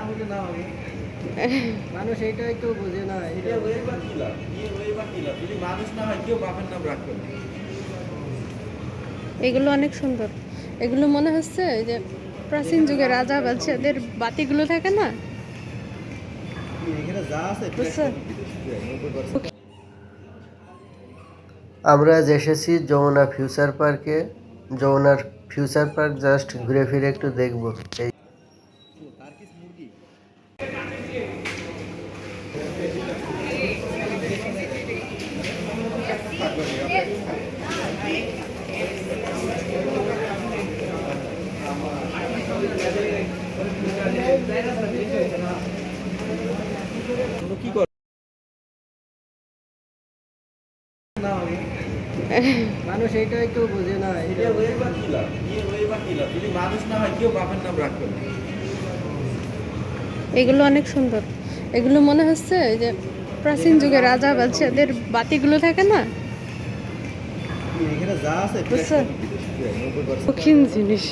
হলে না হবে। মানুষ এইটাই তো বোঝে না। এটা হয়ে বা কি লাভ? বিয়ে হয়ে বা কি লাভ? যদি মানুষ না হয় কেউ বাপের নাম রাখবে না। এগুলো অনেক সুন্দর। এগুলো মনে হচ্ছে এই যে প্রাচীন যুগে রাজা বাদশাদের বাতিগুলো থাকে না, এখানে যা আছে বুঝছো? আমরা আজ এসেছি যমুনা ফিউচার পার্কে। যমুনার ফিউচার পার্ক জাস্ট ঘুরে ফিরে একটু দেখবো। এই টার্কিশ মুরগি। কি করে না হবে। মানুষ এইটাই তো বোঝে না। এটা হয়ে বা কি লাভ? বিয়ে হয়ে বা কি লাভ? যদি মানুষ না হয় কেউ বাপের নাম রাখবে না। এগুলো অনেক সুন্দর। এগুলো মনে হচ্ছে এই যে প্রাচীন যুগে রাজা বাদশাদের বাতিগুলো থাকে না, এখানে যা আছে বুঝছো? শৌখিন জিনিস।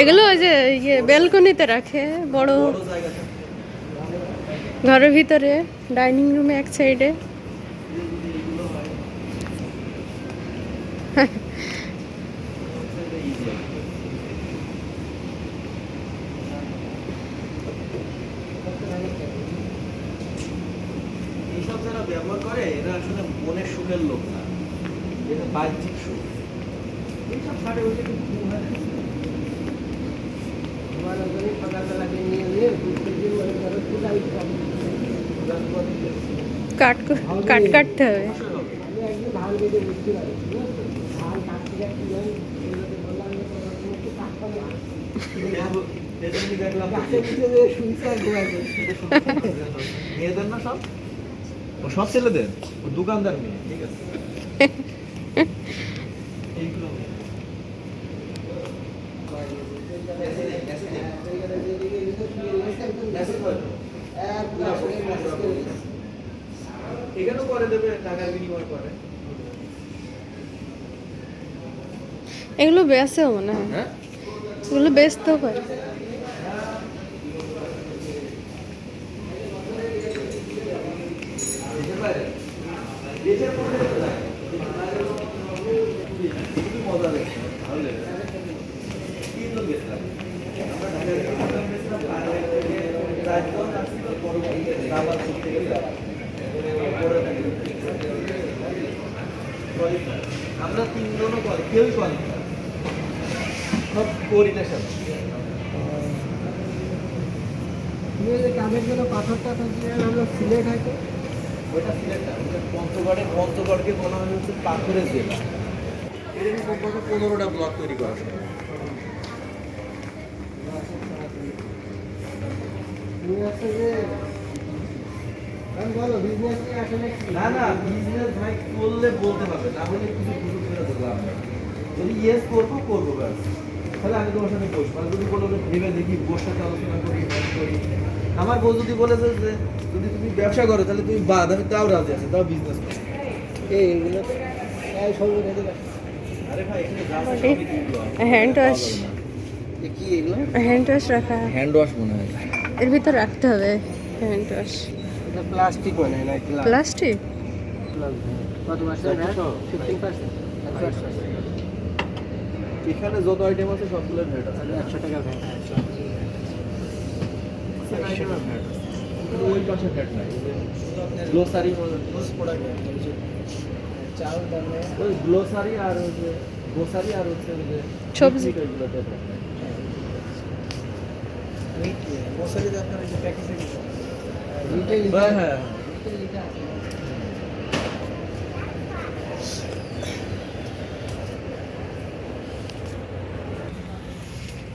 এগুলো ওই যে ইয়ে ব্যালকনিতে রাখে, বড় ঘরের ভিতরে, ডাইনিং রুমে এক সাইডে। এইসব যারা ব্যবহার করে এরা আসলে মনের সুখের লোক না, এটা বাহ্যিক সুখ। এইসব ছাড়ে ওইটা কিন্তু ঘুম হয় না। সকালবেলাকে নিয়ে কাট কাট কাটতে হবে। আমি একদিন ধান কেটে বুঝতে পারি, ধান কাটতে যাচ্ছি বললাম মেয়েদের না সব, ও সব ছেলেদের, ও দোকানদার মেয়ে, ঠিক আছে। এইগুলো এখানেও করে দেবে, টাকার বিনিময় করে। এগুলো বেচেও মনে হয়, হ্যাঁ, এগুলো বেচতেও পারে। দেশের মধ্যে খুবই মজা লেগেছে, ভালো লেগেছে। তিনজন গেছিলাম আমরা, ঢাকা থেকে গেছিলাম, চারজন আসছিল, পরবর্তীতে আবার ঘুরতে গেছিলাম। আমরা তিনজনও করি, কেউই করি না, সব কোঅর্ডিনেশন। কাজের জন্য পাথরটা হলো সিলেট হয়তো, ওইটা সিলেট না, ওইটা পঞ্চগড়কে বলা হয় হচ্ছে পাথরের জেলা। এরকম কমপক্ষে 15টা ব্লক তৈরি করা সম্ভব। না না, বিজনেস ভাই করলে বলতে হবে, না হলে কিছু সুযোগ করে দেখলাম না। যদি ইয়েস করবো করবো ব্যাস, তাহলে আমি তোমার সাথে বসবো। আর যদি বলো ভেবে দেখি, বসে সাথে আলোচনা করি, করি। আমার বউ যদি বলেছে যে যদি তুমি ব্যবসা করো তাহলে তুমি বাদ, আমি তাও রাজি আছি, তাও বিজনেস করো। এইগুলো আরে ভাই এখানে যা আছে সবই দিলো। হ্যান্ড ওয়াশ, কি এগুলো? হ্যান্ড ওয়াশ রাখা, হ্যান্ড ওয়াশ মনে হয়। এর ভিতর রাখতে হবে হ্যান্ড ওয়াশ। এটা প্লাস্টিক মনে হয় না, প্লাস্টিক। কত পার্সেন্ট? 15%। এখানে যত আইটেম আছে সবগুলোর ভ্যাট আছে। 100 টাকা ভ্যাট। ওই পাশে ভ্যাট নাই। গ্লোসারি চাল দামে ওই গ্লোসারি আর ওই যে গ্লোসারি আর হচ্ছে ওই যে সবজি ওইগুলোতে ভ্যাট নাই। গ্লোসারি যে আপনার এই যে প্যাকেজে হ্যাঁ হ্যাঁ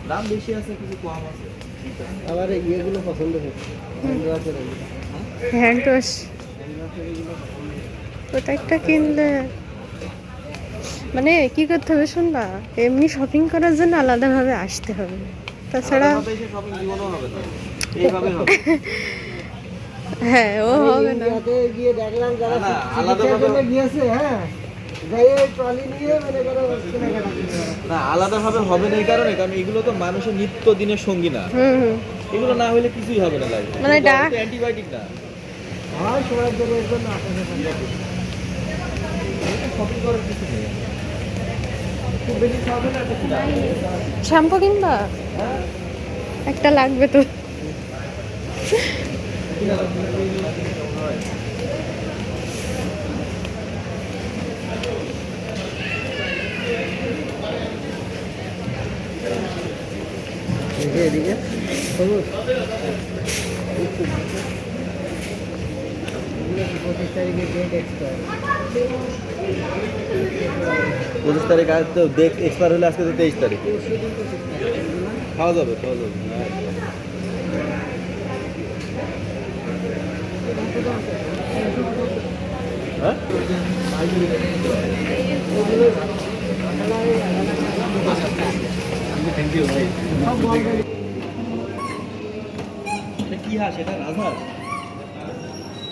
দাম বেশি আছে কিছু কম আছে। আমার ইয়েগুলো পছন্দ হচ্ছে, হ্যান্ড ওয়াশ। ওটা একটা কিনলে মানে কি করতে হবে শুনবা, এমনি শপিং করার জন্য আলাদাভাবে আসতে হবে, তাছাড়া আলাদাভাবে এসে শপিং জীবনও হবে না, এইভাবে হবে। হ্যাঁ ও হবে না। ইন্ডিয়াতে গিয়ে দেখলাম যারা না, চিকিৎসার আলাদাভাবে- জন্য গিয়েছে, হ্যাঁ, যাই এই ট্রলি নিয়ে মনে করো কেনাকাটা করতে পারে। না আলাদাভাবে হবে না এই কারণে, কারণ এগুলো তো মানুষের নিত্য দিনের সঙ্গী না, হুম। এগুলো না হলে কিছুই হবে না লাইফে। মানে অ্যান্টিবায়োটিক না, হয় সবার জন্য এর জন্য আসলে শপিং করার কিছু নেই। খুব বেশি খাবে না, একটা কিনা। শ্যাম্পু কিনবা? হ্যাঁ, একটা লাগবে তো। কিনা লাগবে। হয়। এদিকে সবুজ 25 তারিখে ডেট এক্সপায়ার। 25 তারিখ আজ তো দেখ এক্সপায়ার হলে আজকে তো 23 তারিখ। খাওয়া যাবে, খাওয়া যাবে। হ্যাঁ, থ্যাংক ইউ ভাই। এটা কি হাঁস? এটা রাজহাঁস?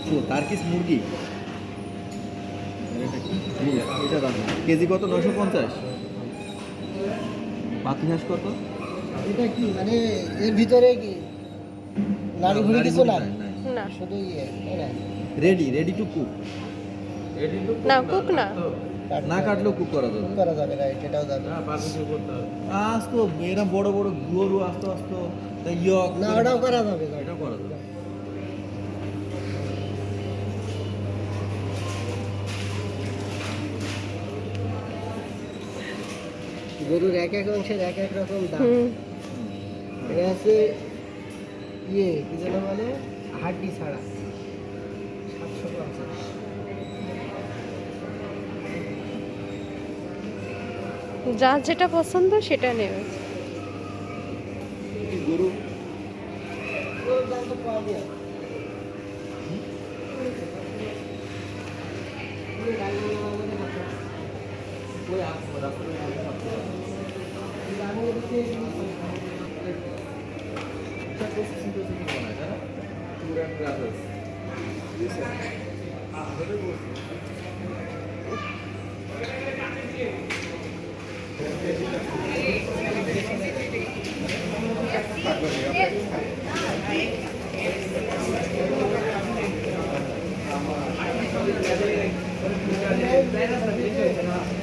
ও তার্কিশ মুরগি। এটা রাজহাঁস। কেজি কত? 950। পাতি হাঁস কত? এটা কি মানে এর ভিতরে কি নাড়ি ভুড়ি কিছু না, না শুধু ইয়ে তাই না? Ready to cook. না কুক না। না কাটলেও কুক করা যাবে। করা যাবে না, এটাও যাবে আজ তো এরকম বড় বড় গরু আস্তে আস্তে ইয়ক না, ওটাও করা যাবে। এটা করা যাবে। গরুর এক এক অংশের এক এক রকম দাম। হুম। এটা আছে ইয়ে কি যেন বলে হাড্ডি ছাড়া 750। যার যেটা পছন্দ সেটা নেবে। গরু গরুর দাম তো পাওয়া যায়। ওই রাস্তায়